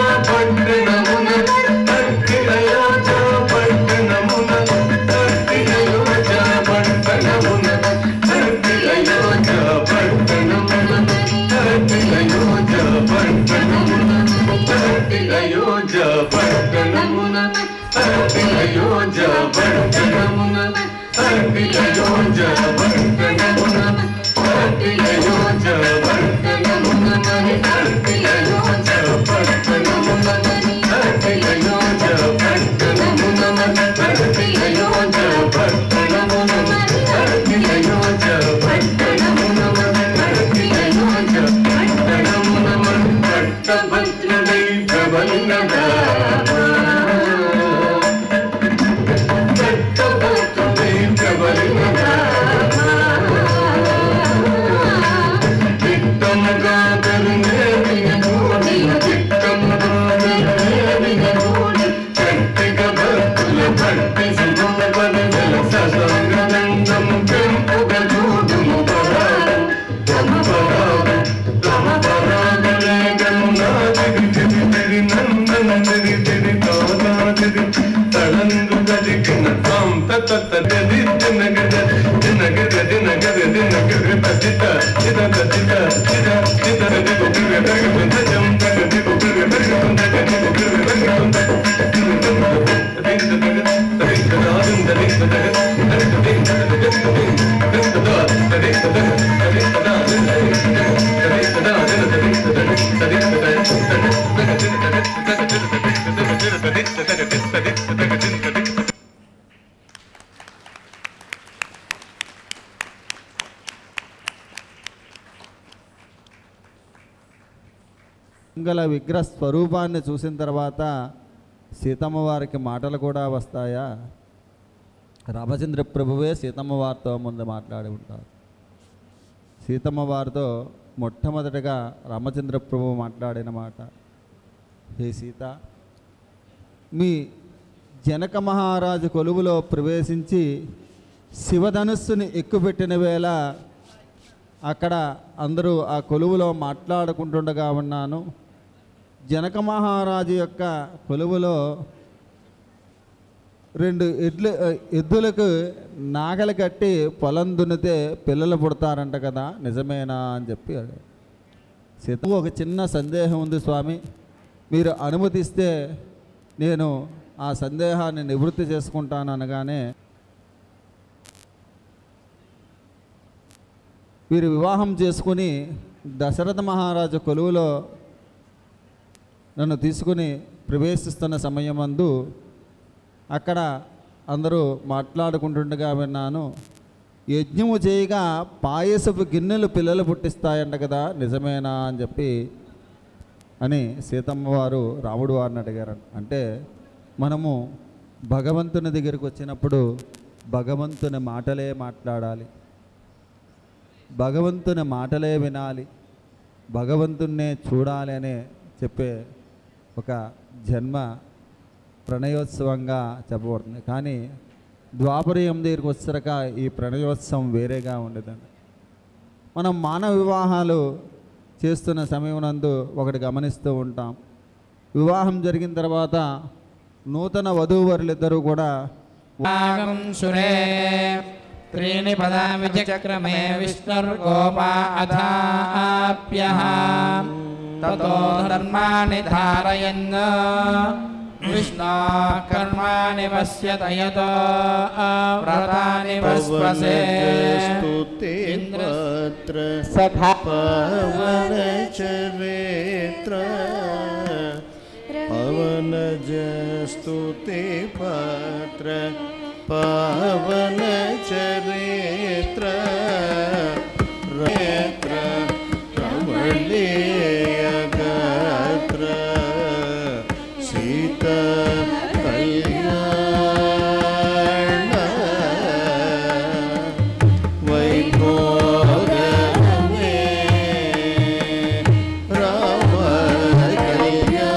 మంగళ విగ్రహ స్వరూపాన్ని చూసిన తర్వాత సీతమ్మ వారికి మాటలు కూడా వస్తాయా? రామచంద్ర ప్రభువే సీతమ్మ వారితో ముందు మాట్లాడి ఉంటారు. సీతమ్మ వారితో మొట్టమొదటిగా రామచంద్ర ప్రభువు మాట్లాడిన మాట, హే సీత, మీ జనక మహారాజు కొలువులో ప్రవేశించి శివధనుస్సుని ఎక్కుపెట్టిన వేళ అక్కడ అందరూ ఆ కొలువులో మాట్లాడుకుంటుండగా ఉన్నాను. జనక మహారాజు యొక్క కొలువులో 2 ఎద్దులకు నాగలి కట్టి పొలం దున్నితే పిల్లలు పుడతారంట కదా, నిజమేనా అని చెప్పి సీత, ఒక చిన్న సందేహం ఉంది స్వామి, మీరు అనుమతిస్తే నేను ఆ సందేహాన్ని నివృత్తి చేసుకుంటాను అనగానే, వీరు వివాహం చేసుకుని దశరథ మహారాజు కొలువులో నన్ను తీసుకుని ప్రవేశిస్తున్న సమయమందు అక్కడ అందరూ మాట్లాడుకుంటుండగా విన్నాను, యజ్ఞము చేయగా పాయసపు గిన్నెలు పిల్లలు పుట్టిస్తాయంట కదా, నిజమేనా అని చెప్పి అని సీతమ్మ వారు రాముడు వారిని అడిగారు. అంటే మనము భగవంతుని దగ్గరికి వచ్చినప్పుడు భగవంతుని మాటలే మాట్లాడాలి, భగవంతుని మాటలే వినాలి, భగవంతున్నే చూడాలి అనే చెప్పే ఒక జన్మ ప్రణయోత్సవంగా చెప్పబడుతుంది. కానీ ద్వాపరయుగం దగ్గరికి వచ్చాక ఈ ప్రణయోత్సవం వేరేగా ఉండేదండి. మనం మానవ వివాహాలు చేస్తున్న సమయం నందు ఒకటి గమనిస్తూ ఉంటాం. వివాహం జరిగిన తర్వాత నూతన వధూవరులిద్దరూ కూడా त्रीणि पदा विचक्रमे विष्णुर्गोपा अथाप्यः ततो धर्माणि धारयन् विष्णो कर्माणि पश्यत यतो व्रतानि वस्वसे स्तुतिपत्र पवनचरित्र पवनज स्तुतिपत्र पावन चरित्र रेत्र रमणीय गात्र सीता कल्याण वैभोग में राम कल्याण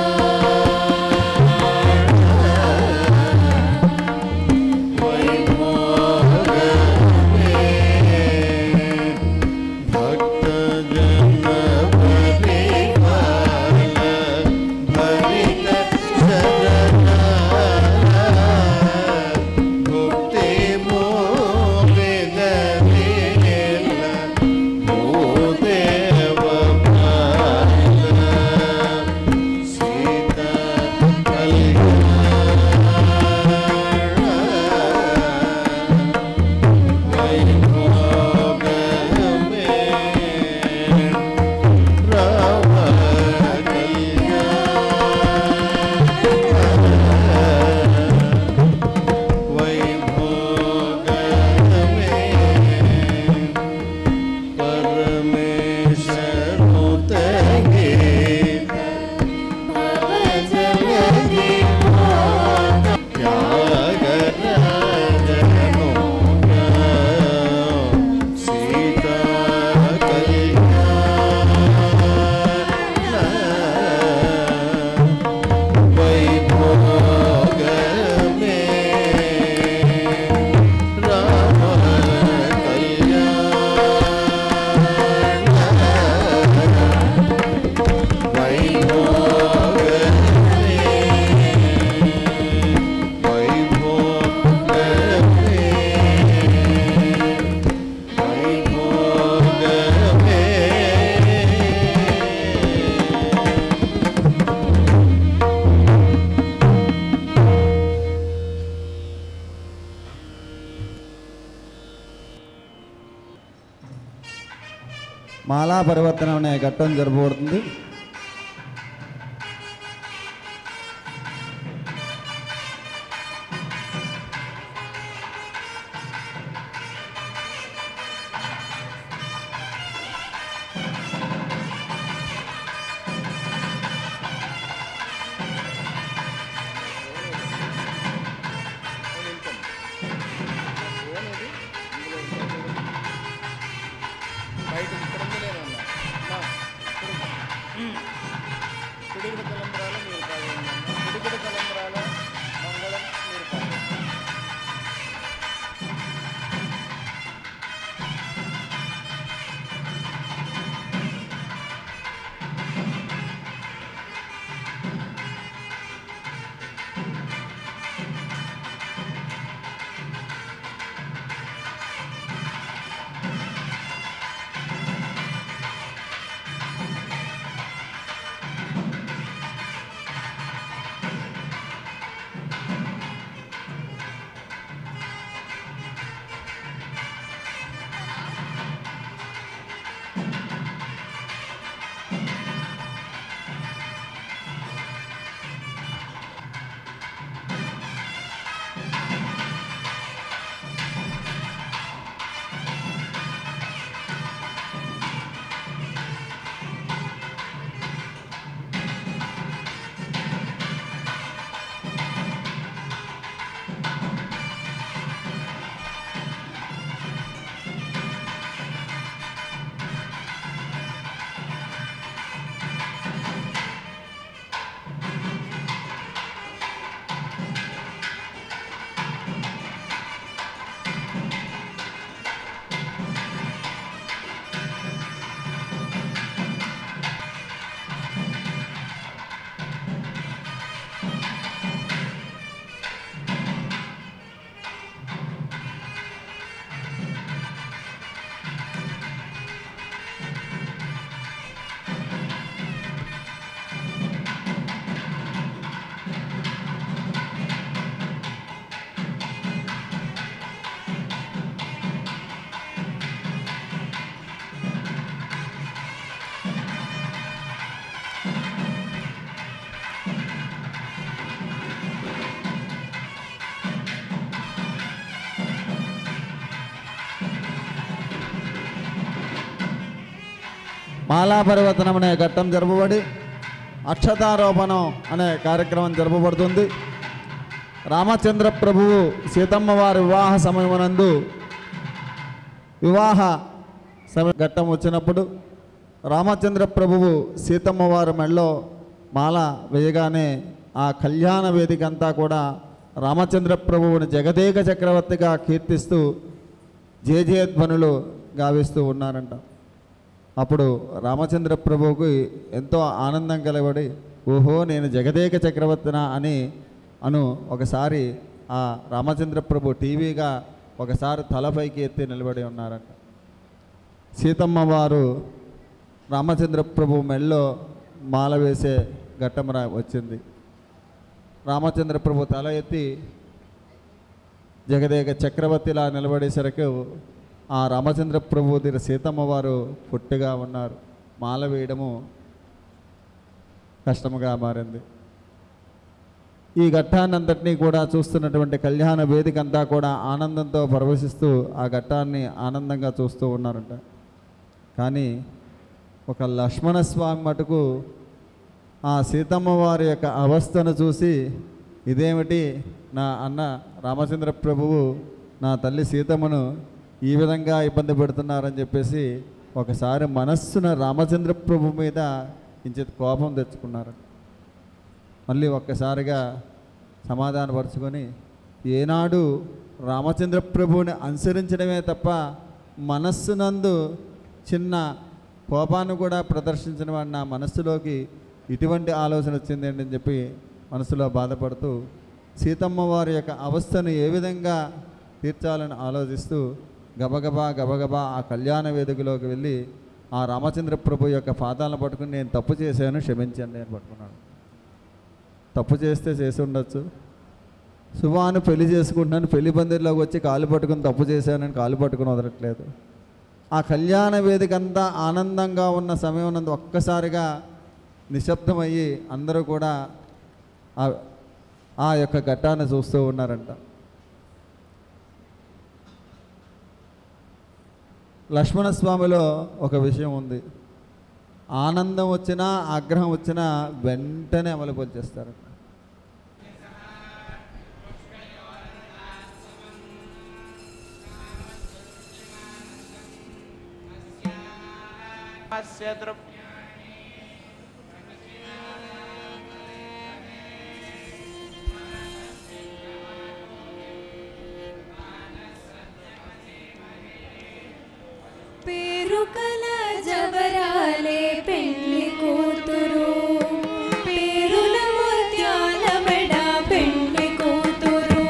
మాలా పరివర్తనం అనే ఘట్టం జరపబడుతుంది. మాలా పరివర్తనం అనే ఘట్టం జరపబడి అక్షతారోపణం అనే కార్యక్రమం జరపబడుతుంది. రామచంద్ర ప్రభువు సీతమ్మ వారి వివాహ సమయమునందు వివాహ ఘట్టం వచ్చినప్పుడు రామచంద్ర ప్రభువు సీతమ్మ వారి మెడలో మాల వేయగానే ఆ కళ్యాణ వేదిక అంతా కూడా రామచంద్ర ప్రభువుని జగదేక చక్రవర్తిగా కీర్తిస్తూ జయజయధ్వనులు గావిస్తూ ఉన్నారంట. అప్పుడు రామచంద్ర ప్రభువుకి ఎంతో ఆనందం కలబడి ఓహో నేను జగదేక చక్రవర్తినా అని ఒకసారి ఆ రామచంద్ర ప్రభు టీవీగా ఒకసారి తలపైకి ఎత్తి నిలబడి ఉన్నారంట. సీతమ్మ వారు రామచంద్ర ప్రభు మెళ్ళలో మాల వేసే ఘట్టం వచ్చింది. రామచంద్ర ప్రభు తల ఎత్తి జగదేక చక్రవర్తిలా నిలబడేసరికి ఆ రామచంద్ర ప్రభు దగ్గర సీతమ్మ వారు పుట్టిగా ఉన్నారు. మాల వేయడము కష్టముగా మారింది. ఈ ఘట్టాన్నంతటినీ కూడా చూస్తున్నటువంటి కళ్యాణ వేదిక అంతా కూడా ఆనందంతో పరవశిస్తూ ఆ ఘట్టాన్ని ఆనందంగా చూస్తూ ఉన్నారంట. కానీ ఒక లక్ష్మణస్వామి మటుకు ఆ సీతమ్మ వారి యొక్క అవస్థను చూసి ఇదేమిటి నా అన్న రామచంద్ర ప్రభువు నా తల్లి సీతమ్మను ఈ విధంగా ఇబ్బంది పెడుతున్నారని చెప్పేసి ఒకసారి మనస్సున రామచంద్ర ప్రభు మీద ఇంచెత్ కోపం తెచ్చుకున్నారు. మళ్ళీ ఒక్కసారిగా సమాధానపరుచుకొని ఏనాడు రామచంద్ర ప్రభువుని అనుసరించడమే తప్ప మనస్సునందు చిన్న కోపాన్ని కూడా ప్రదర్శించిన వాడు నా మనస్సులోకి ఇటువంటి ఆలోచన వచ్చింది అని చెప్పి మనసులో బాధపడుతూ సీతమ్మ వారి యొక్క అవస్థను ఏ విధంగా తీర్చాలని ఆలోచిస్తూ గబగబా ఆ కళ్యాణ వేదికలోకి వెళ్ళి ఆ రామచంద్ర ప్రభు యొక్క పాదాలను పట్టుకుని నేను తప్పు చేశాను క్షమించండి అని పట్టుకున్నాడు. తప్పు చేస్తే చేసి ఉండొచ్చు. శుభాను పెళ్లి చేసుకుంటున్నాను, పెళ్లి పందిరిలోకి వచ్చి కాలు పట్టుకుని తప్పు చేశానని కాలు పట్టుకుని వదలట్లేదు. ఆ కళ్యాణ వేదిక అంతా ఆనందంగా ఉన్న సమయం నందు ఒక్కసారిగా నిశ్శబ్దమయ్యి అందరూ కూడా ఆ యొక్క ఘట్టాన్ని చూస్తూ ఉన్నారంట. లక్ష్మణస్వామిలో ఒక విషయం ఉంది. ఆనందం వచ్చినా ఆగ్రహం వచ్చినా వెంటనే అమలుపరిచేస్తారంట. పేరుకల జవరాలే పెళ్లి కూతురు, పేరుల ముత్యాల మెడ పెళ్లి కూతురు.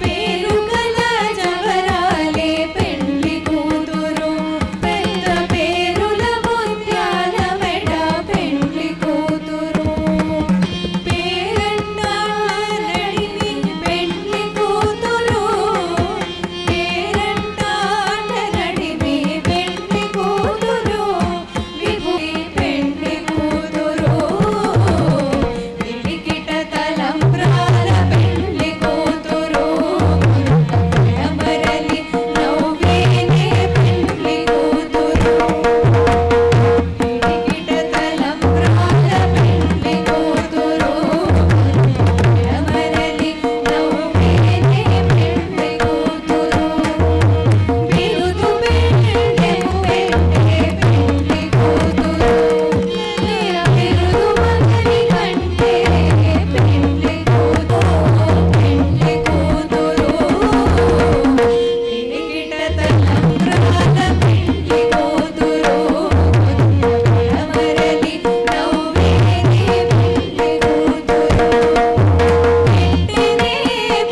పేరుకల జవరాలే పెళ్లి కూతురు, పెద్ద పేరుల ముత్యాల మెడ పెళ్లి కూతురు. పేరంట నడిని పెళ్లి కూతురు, పేరంట నడిని పెళ్లి కూతురు, విభూతి పెళ్లి కూతురు. విడికిట తలంబ్రాల పెళ్లి కూతురు, మరలి నవ్వేనే పెళ్లి కూతురు. విడికిట తలంబ్రాల పెళ్లి కూతురు, మరలి నవ్వేనే పెళ్లి కూతురు. బిరుదు పెళ్ళెము పెట్టే పెళ్లి కూతురు, బిరుదు మగని కంటే పెళ్లి కూతురు, పెళ్లి కూతురు. విడికిట తలంబ్రాల పెళ్లి కూతురు, మరలి నవ్వేనే పెళ్లి కూతురు. పెట్టెనే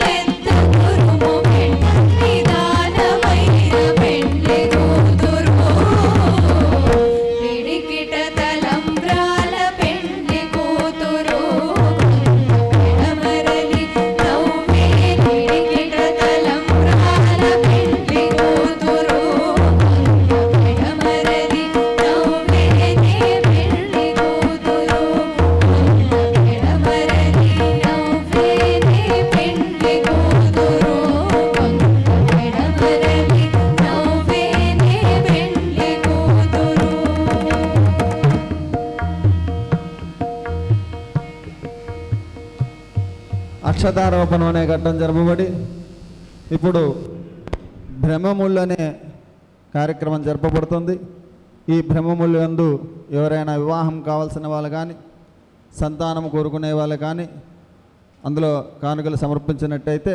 పెద్ద గురుము పెట్టని దానమైన పెళ్లి కూతురు, విడికిట తలంబ్రాల పెళ్లి కూతురు, మరలి నవ్వే. విడికిట తలంబ్రాల పెళ్లి కూతురు, మరలి నవ్వేనే పెళ్లి కూతురు, మరలి నవ్వేనే పెళ్లి కూతురు, మరలి నవ్వేనే పెళ్లి కూతురు. అక్షతారోపణం అనే ఘట్టం జరపబడి ఇప్పుడు బ్రహ్మముళ్ళు అనే కార్యక్రమం జరపబడుతుంది. ఈ బ్రహ్మముళ్ళు యందు ఎవరైనా వివాహం కావాల్సిన వాళ్ళు కానీ సంతానం కోరుకునే వాళ్ళు కానీ అందులో కానుకలు సమర్పించినట్టయితే